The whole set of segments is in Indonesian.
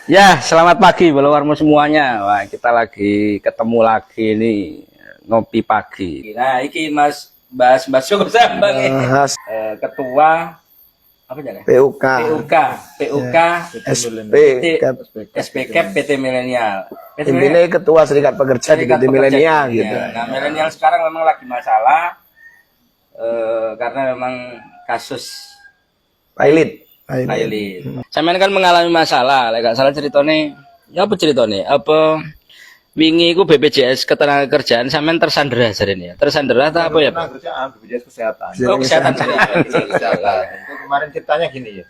Ya, selamat pagi followermu semuanya. Wah, kita lagi ketemu lagi nih ngopi pagi. Nah, iki Mas Mbak Syukur Sambang ketua apa ya? PUK SPK PT Milenial. ini ketua Serikat Pekerja di PT Milenial gitu. Nah, milenial sekarang memang lagi masalah karena memang kasus pilot. Sampean kan mengalami masalah, lek gak salah ceritane. Ya apa ceritane? Apa wingi iku BPJS Ketenagakerjaan sampean tersandera jarene ya. Tersandera atau apa ya, Pak? Kerjaan BPJS Kesehatan. Oh, kesehatan. Itu kemarin ceritanya gini ya.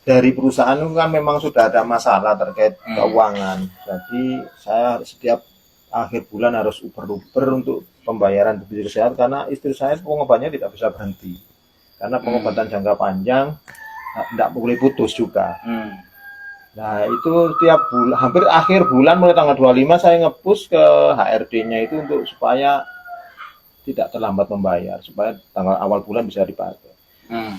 Dari perusahaan itu kan memang sudah ada masalah terkait keuangan. Jadi saya setiap akhir bulan harus uber-uber untuk pembayaran BPJS Kesehatan karena istri saya pengobatannya tidak bisa berhenti. Karena pengobatan jangka panjang tidak boleh putus juga. Nah itu tiap bulan, hampir akhir bulan mulai tanggal 25 saya nge-push ke HRD-nya itu untuk supaya tidak terlambat membayar, supaya tanggal awal bulan bisa dipakai.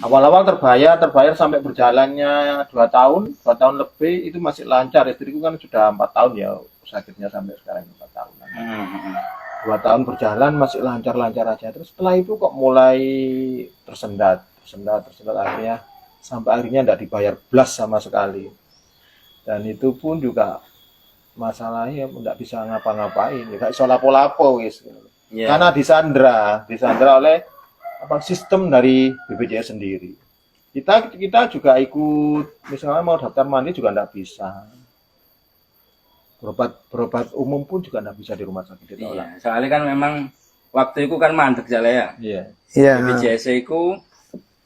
Awal-awal terbayar sampai berjalannya 2 tahun lebih itu masih lancar. Istriku kan sudah 4 tahun ya sakitnya sampai sekarang 4 tahun. 2 tahun berjalan masih lancar-lancar aja. Terus setelah itu kok mulai tersendat akhirnya sampai akhirnya tidak dibayar blas sama sekali. Dan itu pun juga masalahnya tidak bisa ngapa-ngapain, kayak bisa lapo-lapo wis. Karena disandra oleh sistem dari BPJS sendiri. Kita juga ikut, misalnya mau daftar mandi juga tidak bisa. Berobat umum pun juga tidak bisa di rumah sakit. Iya, soalnya kan memang waktu itu kan mandek jale ya. Iya. BPJS itu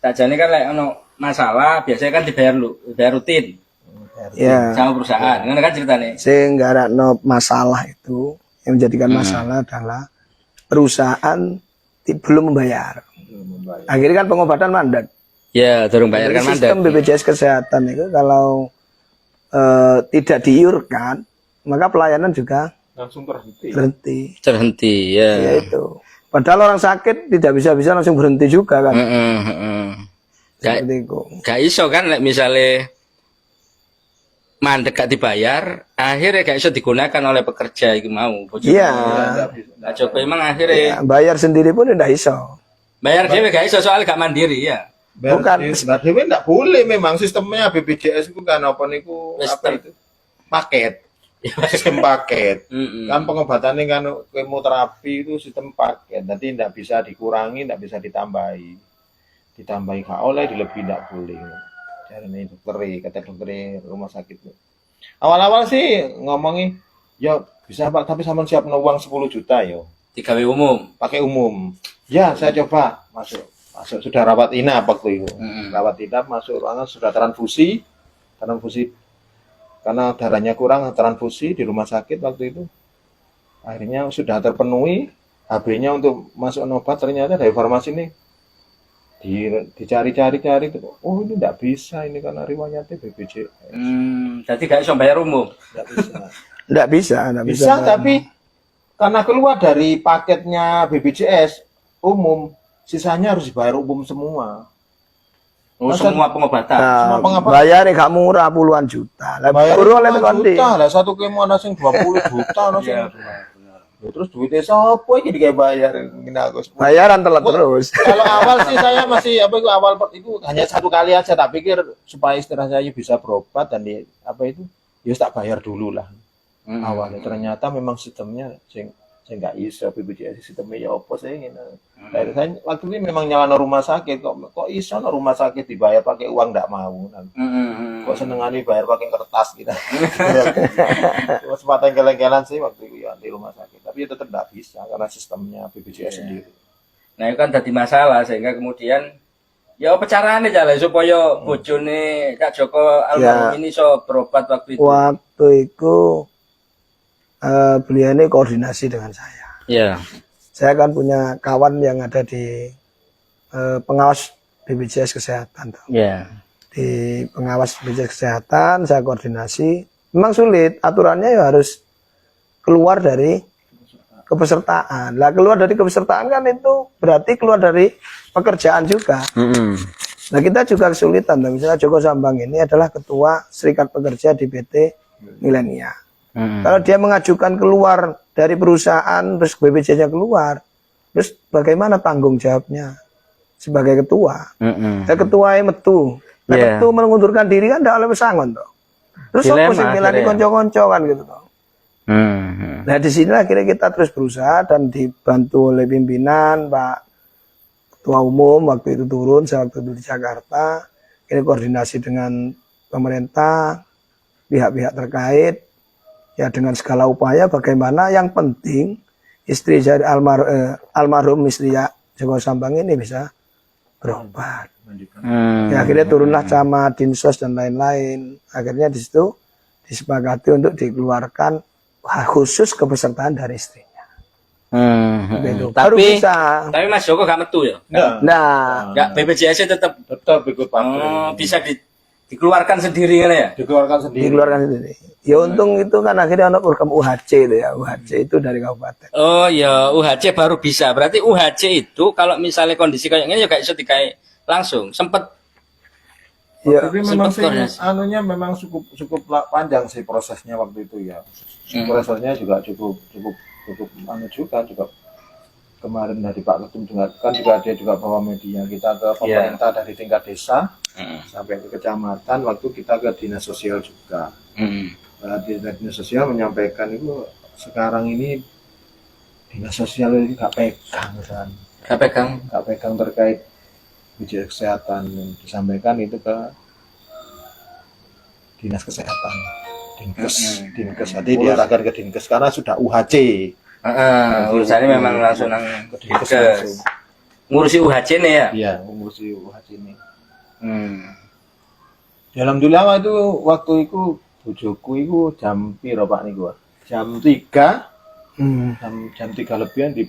tajane kan lek ono masalah biasanya kan dibayar rutin. Ya. Sama perusahaan. Ngono kan ceritane. Sing nggarakno masalah itu yang menjadikan masalah adalah perusahaan belum membayar. Akhirnya kan pengobatan mandek. Ya, durung bayar kan mandek. Sistem BPJS Kesehatan itu kalau tidak diiurkan, maka pelayanan juga langsung berhenti. Terhenti ya. Ya itu. Padahal orang sakit tidak bisa langsung berhenti juga kan. Gak iso kan misalnya mandek gak dibayar, akhirnya gak iso digunakan oleh pekerja itu mau. Iya. Nah, Joko emang akhirnya bayar sendiri pun tidak iso. Bayar dia gak iso soal gak mandiri ya. Bukan. Dewe tidak boleh memang sistemnya BPJS itu kan apa niku apa itu paket. Sistem paket. Kan pengobatannya kan kemoterapi itu sistem paket. Nanti tidak bisa dikurangi, tidak bisa ditambahi gak oleh, dilebih tidak boleh. Caranya kata dokter rumah sakit. Awal-awal sih ngomongin, ya bisa Pak, tapi sama siap uang 10 juta yo. Digawe umum. Pakai umum. Ya saya coba masuk sudah rawat inap waktu itu. Rawat inap masuk ruangan sudah transfusi karena darahnya kurang, transfusi di rumah sakit waktu itu. Akhirnya sudah terpenuhi HB-nya untuk masuk obat, ternyata dari farmasi ini dicari-cari, oh ini tidak bisa, ini karena riwayatnya BPJS. Jadi gak bisa bayar umum. Tidak bisa. Bisa, tapi karena keluar dari paketnya BPJS umum, sisanya harus dibayar umum semua. Semua pengobatan. Semua pengobatan. Bayarnya gak murah, puluhan juta. Bayar 5 juta lah, satu kemo ana sing 20 juta ana sing. Terus duitnya siapa ini kayak bayar? Bayaran telat terus. Kalau awal sih saya masih awal itu hanya 1 kali aja, tak pikir supaya istri saya bisa berobat dan ya tak bayar dulu lah. Awalnya ternyata memang sistemnya saya nggak iso BPJS sistemnya ya apa sih ini. Saya waktu itu memang nyala rumah sakit kok iso rumah sakit dibayar pakai uang nggak mau. Kok senengane bayar pakai kertas gitu. Sempat engkel-engkelan sih waktu itu ya di rumah sakit. Tapi itu tetap nggak bisa karena sistemnya BPJS sendiri. Nah itu kan jadi masalah sehingga kemudian ya apa caranya jalan supaya bojone Kak Joko almarhum ini so berobat waktu itu. Waktu itu beliau ini koordinasi dengan saya. Iya. Saya kan punya kawan yang ada di pengawas BPJS Kesehatan. Iya. Di pengawas BPJS Kesehatan saya koordinasi. Memang sulit, aturannya ya harus keluar dari kepesertaan. Lah keluar dari kepesertaan kan itu berarti keluar dari pekerjaan juga. Nah kita juga kesulitan. Misalnya Joko Sambang ini adalah ketua Serikat Pekerja di PT Milenia. Kalau dia mengajukan keluar dari perusahaan, terus BPJS-nya keluar, terus bagaimana tanggung jawabnya sebagai ketua? Saya ketua metu, nah metu mengundurkan diri kan tidak oleh pesangon toh. Terus apa sih milani konco-konco kan gitu toh. Nah di sini akhirnya kita terus berusaha dan dibantu oleh pimpinan Pak Ketua Umum waktu itu turun, saya waktu itu di Jakarta, ini koordinasi dengan pemerintah, pihak-pihak terkait. Ya dengan segala upaya bagaimana yang penting istri dari almarhum istri Joko Sambang ini bisa berobat. Ya, akhirnya turunlah camat, dinsos dan lain-lain. Akhirnya di situ disepakati untuk dikeluarkan khusus kepesertaan dari istrinya. Baru Tapi bisa. tapi Mas Joko gak metu ya? Nah, Enggak, BPJS tetap ikut pabrik. bisa dikeluarkan sendiri kan ya? Dikeluarkan sendiri. dikeluarkan sendiri. Ya untung itu kan akhirnya ada program UHC itu ya. UHC itu dari kabupaten. Oh ya, UHC baru bisa. Berarti UHC itu kalau misalnya kondisi kayak gini ya gak bisa dikai langsung. Sempat Ya, Tapi memang sih koordinasi. anunya memang cukup panjang sih prosesnya waktu itu ya. Prosesnya juga cukup anu juga kemarin dari Pak Ketum juga kan juga dia juga bawa media kita ke pemerintah dari tingkat desa sampai ke kecamatan, waktu kita ke dinas sosial juga. Dinas sosial menyampaikan itu sekarang ini dinas sosial ini nggak pegang kan, nggak pegang terkait BPJS kesehatan. Disampaikan itu ke dinas kesehatan, dinkes nanti diarahkan ke dinkes karena sudah UHC. Urusannya memang langsung nang Ke dinkes ke langsung. ngurusi UHC nih ya. Iya, ngurusi UHC ini. Alhamdulillah itu waktu itu bojoku itu jam piro Pak niku? Jam 3. Jam 3 lebihan di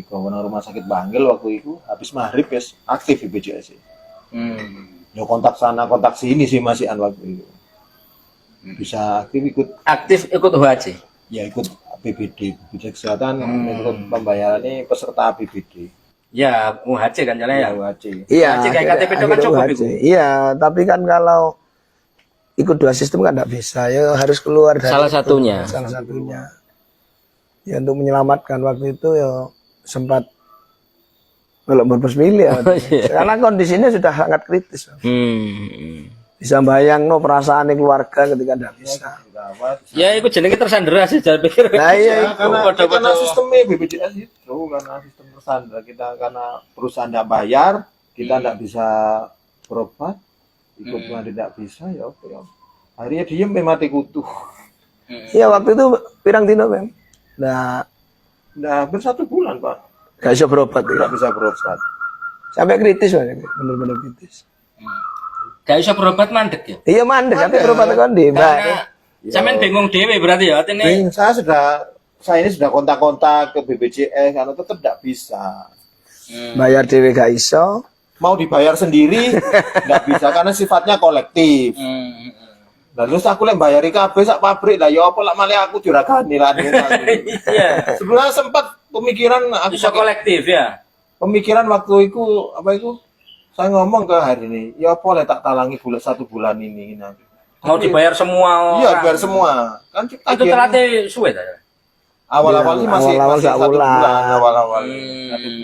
kawanan rumah sakit Bangil waktu itu habis maghrib guys aktif BPJS. Ya kontak sana kontak sini sih masih waktu itu. Bisa aktif ikut UHC. ya ikut BPD BPJS kesehatan ikut pembayarannya peserta BPD. Ya, UHC kan jalan ya. UHC. iya. UHC kayak KTP itu kan akhirnya cukup UHC. itu. Iya, tapi kan kalau ikut dua sistem kan tidak bisa. Ya harus keluar dari Salah itu. satunya. Salah satunya. Ya untuk menyelamatkan waktu itu ya sempat belum berpesmili ya. Karena kondisinya sudah sangat kritis. Bisa bayang no perasaan keluarga ketika tidak bisa. Ya, itu jenenge tersandera sih, saya pikir. Nah, iya, karena sistemnya BPJS itu karena sistem tersandra kita karena perusahaan tidak bayar kita tidak bisa berobat ikut tidak bisa ya oke ya. Akhirnya diem mati kutu. Iya waktu itu pirang dino Mem. Nah, Hampir 1 bulan Pak gak bisa berobat ya. tidak bisa berobat. Sampai kritis benar-benar kritis. Gak bisa berobat mandek ya. Iya mandek tapi berobat kan di Karena sampean bingung dewe berarti ya. Artinya Saya ini sudah kontak-kontak ke BPJS karena tetap tidak bisa. bayar dewe gak iso. Mau dibayar sendiri nggak bisa karena sifatnya kolektif. Nah, terus aku lek bayari kabeh sak pabrik lah ya apa lak malah aku juragani lah. iya. Sebenarnya sempat pemikiran aku Bisa kolektif ya. pemikiran waktu itu apa itu saya ngomong ke hari ini ya apa lek tak talangi 1 bulan ini nanti. Mau dibayar semua Iya orang. biar semua kan Itu terlatih suwe ta. awal-awal sih masih awal-awal 1 bulan awal-awal.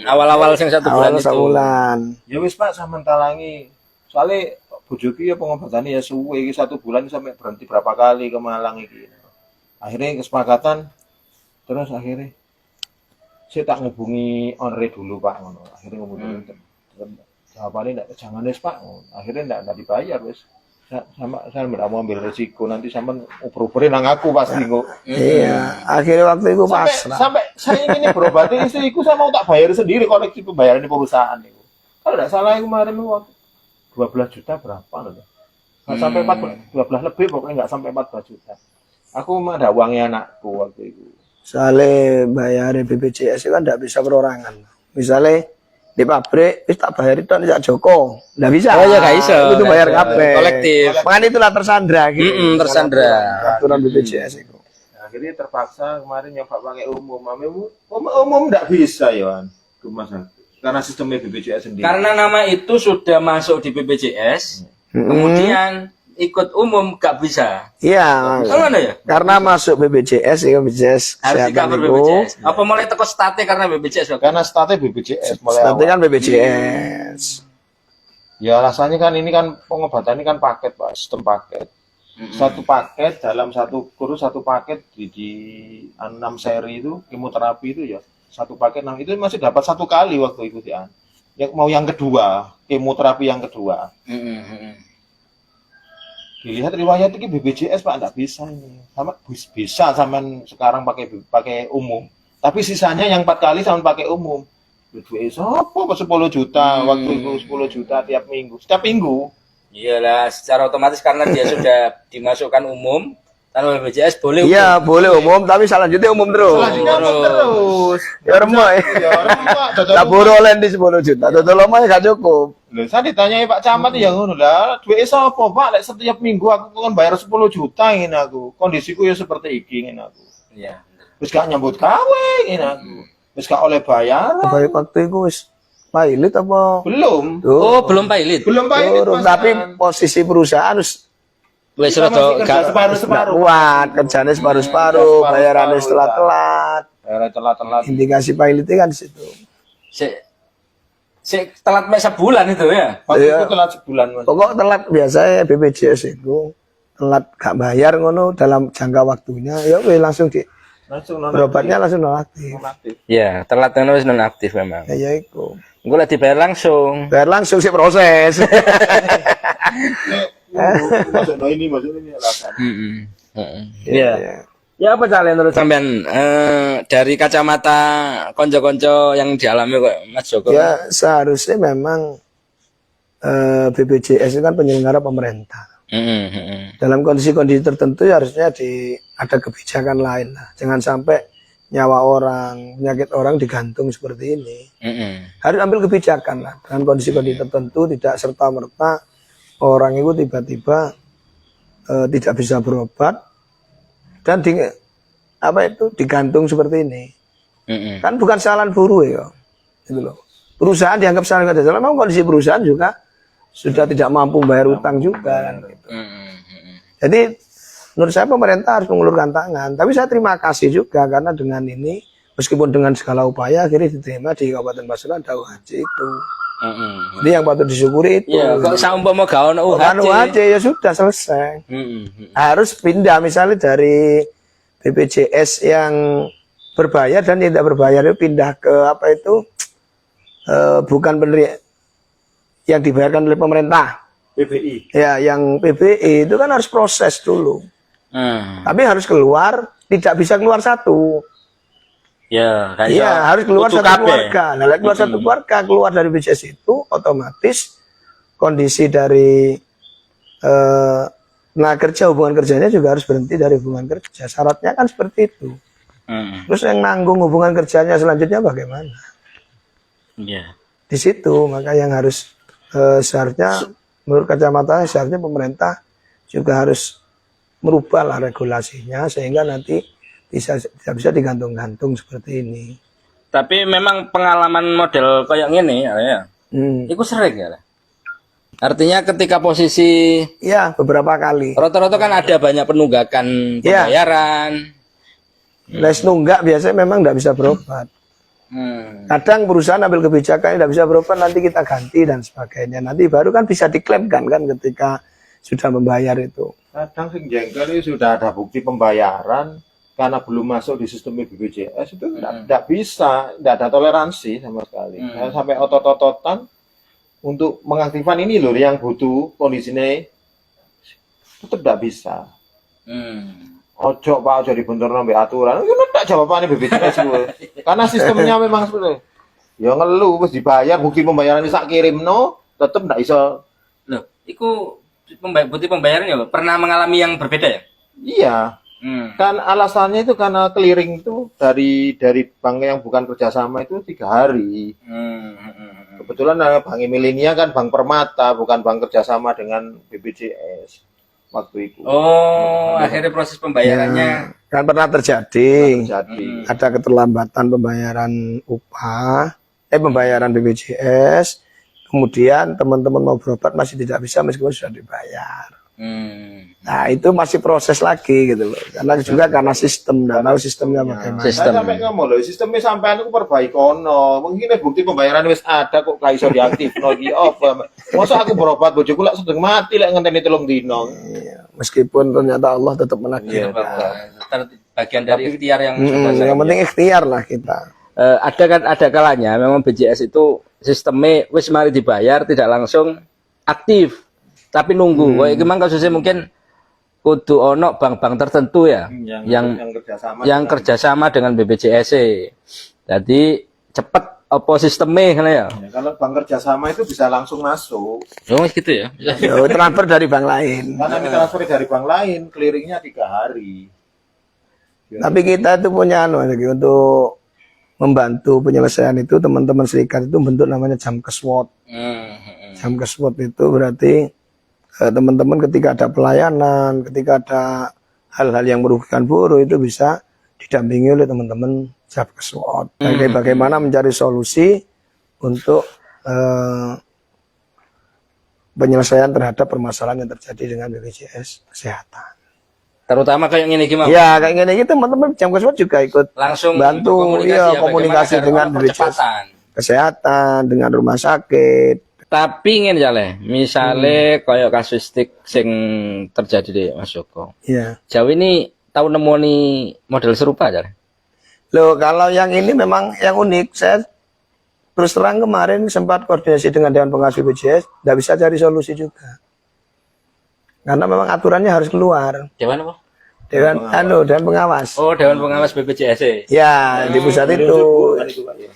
Awal-awal sing 1 bulan Awal itu. sebulan. Ya wis Pak sampean talangi. Soalnya bojoku ya pengobatannya ya suwe iki 1 bulan sampai berhenti berapa kali ke Malang iki. Akhirnya kesepakatan terus akhirnya saya tak ngubungi owner dulu Pak ngono. Akhirnya ngubungi jawabannya enggak jangan wis Pak. Akhirnya enggak dibayar wis. Saya tidak mau ambil resiko nanti sampean uber-uberin nang aku pasti kok. Iya, akhirnya waktu itu pasrah. Sampai saya ingin berobat istriku saya mau tak bayar sendiri koleksi pembayaran di perusahaan itu. Kalau tidak salah kemarin waktu 12 juta berapa loh. Nggak sampai 12 lebih pokoknya nggak sampai 14 juta. Aku mah ada uangnya anakku waktu itu. Soalnya bayar BPJS itu kan tidak bisa perorangan. Misalnya di pabrik, tak bayar itu tidak Joko, tidak bisa. Oh ya gak iso. Itu bayar kabeh. Kolektif. Makanya itulah tersandra. Gitu. Tersandra. Aturan BPJS itu. Nah, akhirnya terpaksa kemarin nyoba pakai umum tidak bisa ya rumah sakit. Karena sistemnya BPJS sendiri. Karena nama itu sudah masuk di BPJS, kemudian ikut umum gak bisa. Iya. Kalau mana ya? Karena masuk BPJS ya BPJS Harus di kesehatan cover itu. BPJS. Apa mulai teko state karena BPJS? Karena startnya BPJS mulai Nanti awal. kan BPJS. Ya rasanya kan ini kan pengobatan ini kan paket Pak, sistem paket. Satu paket dalam satu kurus satu paket di 6 seri itu kemoterapi itu ya satu paket 6 itu masih dapat 1 kali waktu itu ya. Yang mau yang kedua kemoterapi yang kedua. Dilihat riwayat ini BPJS Pak enggak bisa ini. Sama bisa sampean sekarang pakai umum. Tapi sisanya yang 4 kali sama pakai umum. Duit apa 10 juta waktu itu 10 juta tiap minggu. Setiap minggu. Iyalah, secara otomatis karena dia sudah dimasukkan umum, tanpa BPJS boleh umum. Iya, boleh umum tapi selanjutnya umum terus. Selanjutnya terus. Ya remuk. Ya orang Pak dodol Tak borolen di 10 juta. Dodol omah gak cukup. Loh, saya ditanyai Pak Camat ya ngono lah, duit sapa Pak? Lek setiap minggu aku kan bayar 10 juta ingin aku. Kondisiku ya seperti iki ingin aku. Iya. Wis gak nyambut gawe ingin aku. Wis gak oleh bayar. Baik waktu itu wis pilot apa? Belum. Oh, belum pilot. Belum pilot Turun, Mas. tapi posisi perusahaan harus Wes Kita masih rada kerja gak nggak separuh-separuh. kuat, kerjanya separuh-separuh, bayarannya telat-telat. Bayar telat-telat. Indikasi pilotnya kan di situ. si telat mek sebulan itu ya. Waktu Iya. itu telat sebulan Mas. Pokok telat biasanya BPJS itu telat gak bayar ngono dalam jangka waktunya, ya weh langsung di Langsung berobatnya langsung nonaktif. nonaktif. Ya, telat kan wis nonaktif memang. Ya iku. Gue lah dibayar langsung. Bayar langsung sih proses. Masuk no ini alasan. Iya. Ya apa kalian menurut sampean dari kacamata konco-konco yang dialami kok Mas Joko? Ya seharusnya memang BPJS itu kan penyelenggara pemerintah. Dalam kondisi-kondisi tertentu ya harusnya ada kebijakan lain lah. Jangan sampai nyawa orang, penyakit orang digantung seperti ini. Harus ambil kebijakan lah. Dengan kondisi-kondisi tertentu tidak serta-merta orang itu tiba-tiba tidak bisa berobat dan digantung seperti ini. Kan bukan kesalahan buruh ya. Gitu loh. Perusahaan dianggap salah, memang kondisi perusahaan juga sudah tidak mampu bayar utang juga kan gitu. Jadi menurut saya pemerintah harus mengulurkan tangan. Tapi saya terima kasih juga karena dengan ini meskipun dengan segala upaya akhirnya diterima di Kabupaten Pasuruan ada UHC itu. Jadi yang patut disyukuri itu. Iya, kok saumpama gak ono Kan UHC. UHC ya sudah selesai. Harus pindah misalnya dari BPJS yang berbayar dan tidak berbayar itu pindah ke apa itu bukan benar yang dibayarkan oleh pemerintah. PBI. Ya, yang PBI itu kan harus proses dulu. Tapi harus keluar, tidak bisa keluar satu. Ya, kayak Iya, harus keluar kudu satu kabeh. keluarga. Nah, keluar satu keluarga, keluar dari BPJS itu otomatis kondisi dari kerja, hubungan kerjanya juga harus berhenti dari hubungan kerja. Syaratnya kan seperti itu. Terus yang nanggung hubungan kerjanya selanjutnya bagaimana? Iya. Di situ maka yang harus seharusnya menurut kacamata seharusnya pemerintah juga harus merubah lah regulasinya sehingga nanti tidak bisa digantung-gantung seperti ini. Tapi memang pengalaman model kayak gini ya. Itu sering ya. Artinya ketika posisi Ya beberapa kali. rata-rata kan ada banyak penunggakan Iya. pembayaran. Les nunggak biasanya memang tidak bisa berobat. Kadang perusahaan ambil kebijakan tidak bisa berobat nanti kita ganti dan sebagainya. Nanti baru kan bisa diklaim kan ketika sudah membayar itu. Kadang sing jengkel itu sudah ada bukti pembayaran karena belum masuk di sistem BPJS itu tidak bisa, tidak ada toleransi sama sekali. Nah, sampai otot-ototan untuk mengaktifkan ini loh yang butuh kondisinya tetap tidak bisa. Ojo Pak, ojo dibentur sampai aturan. Itu tak jawabannya BPJS gue. Karena sistemnya memang seperti ya ngeluh wis dibayar bukti pembayaran sak kirimno tetap tidak bisa. Loh, itu bukti pembayarannya pernah mengalami yang berbeda ya? Iya. Kan alasannya itu karena clearing itu dari bank yang bukan kerjasama itu 3 hari. Kebetulan Bank Milenia kan bank permata, bukan bank kerjasama dengan BPJS waktu itu. Oh, akhirnya proses pembayarannya. Kan pernah terjadi. Jadi Ada keterlambatan pembayaran upah pembayaran BPJS, kemudian teman-teman mau berobat masih tidak bisa meskipun sudah dibayar. Nah itu masih proses lagi gitu loh, karena sistem, dan tahu sistemnya bagaimana. Sistem. Saya sampai ngomong loh, sistemnya sampean itu perbaiki ono. Mungkin bukti pembayaran wis ada kok gak iso diaktifno iki apa. Masa aku berobat bojoku lak sedeng mati lek ngenteni 3 dino. Iya, meskipun ternyata Allah tetap menakdirkan. Bagian dari ikhtiar yang Yang penting ikhtiar lah kita. ada kalanya memang BPJS itu sistemnya wis mari dibayar tidak langsung aktif. Tapi nunggu, kok memang kasusnya mungkin kudu ono bank-bank tertentu ya, yang kerjasama dengan BPJS. Jadi cepet apa sistemnya kan ya? Kalau bank kerjasama itu bisa langsung masuk. Oh gitu ya? Transfer dari bank lain. Karena kita transfer dari bank lain, clearingnya 3 hari. Tapi kita itu punya untuk membantu penyelesaian itu, teman-teman serikat itu bentuk namanya jam keswot. Jam keswot itu berarti teman-teman ketika ada pelayanan, ketika ada hal-hal yang merugikan buruh itu bisa didampingi oleh teman-teman jam keswot. Bagaimana mencari solusi untuk penyelesaian terhadap permasalahan yang terjadi dengan BPJS Kesehatan. Terutama kayak gini gimana? Ya kayak gini teman-teman jam keswot juga ikut langsung bantu komunikasi dengan BPJS Kesehatan, dengan rumah sakit. Tapi ingin misalnya kayak kasustik sing terjadi di Mas Joko. Iya. Jauh ini tahu nemoni model serupa aja. Loh, kalau yang ini memang yang unik. Saya terus terang kemarin sempat koordinasi dengan Dewan Pengawas BPJS, tidak bisa cari solusi juga. Karena memang aturannya harus keluar. Dewan apa? Dewan Pengawas. Oh, Dewan Pengawas BPJS. Ya, di pusat itu.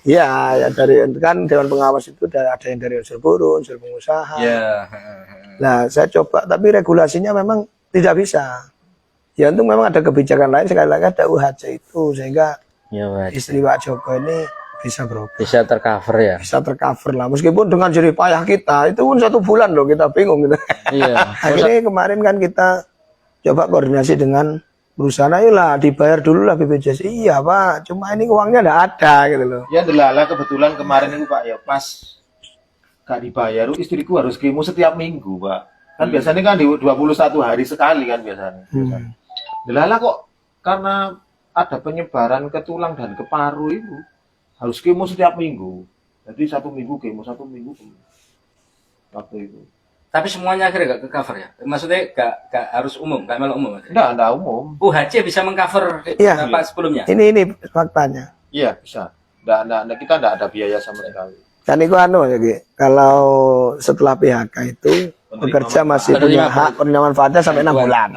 Ya, dari kan Dewan Pengawas itu ada yang dari unsur buruh, unsur pengusaha. Ya. Nah, saya coba, tapi regulasinya memang tidak bisa. Ya, untuk memang ada kebijakan lain, sekali lagi ada UHC itu, sehingga istri Pak Joko ini bisa berobat. Bisa tercover ya? Bisa tercover lah, meskipun dengan jerih payah kita, itu pun 1 bulan loh, kita bingung gitu. Iya. Akhirnya kemarin kan kita coba koordinasi dengan perusahaan, ayolah dibayar dulu lah BPJS. Iya Pak, cuma ini uangnya enggak ada gitu loh. Ya delala kebetulan kemarin itu Pak ya pas gak dibayar, istriku harus kemo setiap minggu Pak. Kan biasanya kan di 21 hari sekali kan biasanya. Delala kok karena ada penyebaran ke tulang dan ke paru itu harus kemo setiap minggu. Jadi 1 minggu kemo, 1 minggu kemo. Waktu itu. Tapi semuanya akhirnya gak ke cover ya? Maksudnya gak harus umum, gak malah umum? Enggak umum. UHC bisa mengcover apa sebelumnya? Ini faktanya. Iya bisa. Enggak, kita enggak ada biaya sama sekali. Kan itu kalau setelah PHK itu pekerja masih punya hak penerima manfaatnya sampai 6 bulan.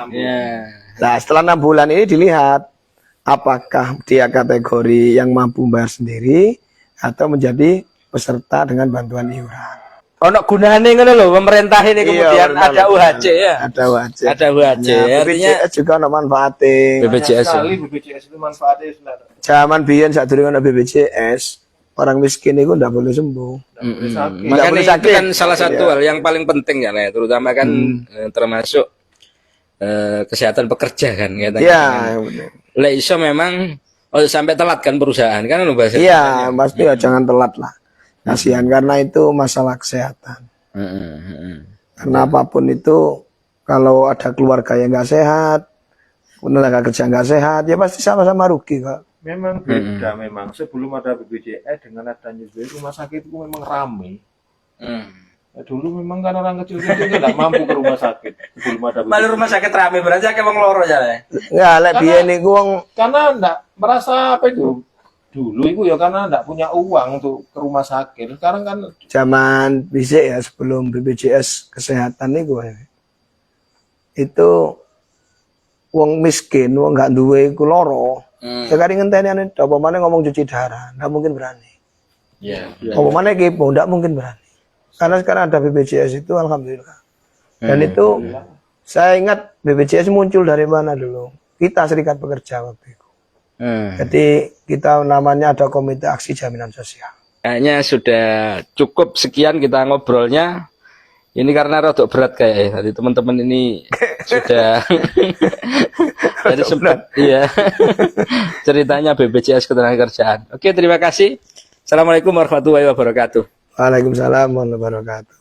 Nah setelah 6 bulan ini dilihat apakah dia kategori yang mampu bayar sendiri atau menjadi peserta dengan bantuan iuran. Ono gunane ngono lho pemerintah ini kemudian ada UHC ya. Ada UHC. Ada UHC. Ya, BPJS juga ono manfaatnya. BPJS itu manfaatnya sebenarnya. Zaman biyen sadurunge ono BPJS, orang miskin itu ndak boleh sembuh. Makanya itu kan salah satu hal yang paling penting ya, terutama kan termasuk kesehatan pekerja kan katanya. Iya, benar. Iso memang sampai telat kan perusahaan kan bahasa. Iya, pasti ya jangan telat lah. Kasihan karena itu masalah kesehatan. Karena apapun itu kalau ada keluarga yang nggak sehat, tenaga kerja nggak sehat, ya pasti sama-sama rugi kok. Memang beda memang. Sebelum ada BPJS dengan adanya rumah sakit itu memang ramai. Dulu memang kan orang kecil nggak mampu ke rumah sakit. Sebelum ada BPJS. Malah rumah sakit ramai berarti kayak wong loro ya. Nggak, lek biyen niku wong karena nggak merasa apa itu. Dulu itu ya karena enggak punya uang untuk ke rumah sakit. Sekarang kan zaman bisa ya sebelum BPJS kesehatan itu wong miskin, wong nggak duwe iku loro. Sekarang ngenteni apa mana ngomong cuci darah, nggak mungkin berani. Apa mana kepo, nggak mungkin berani. Karena sekarang ada BPJS itu alhamdulillah. Dan itu saya ingat BPJS muncul dari mana dulu? Kita Serikat Pekerja waktu itu. Jadi kita namanya ada Komite Aksi Jaminan Sosial. Kayaknya sudah cukup sekian kita ngobrolnya. Ini karena rodok berat kayak tadi teman-teman ini sudah jadi sempat ceritanya BPJS Ketenagakerjaan. Oke, terima kasih. Assalamualaikum warahmatullahi wabarakatuh. Waalaikumsalam warahmatullahi wabarakatuh.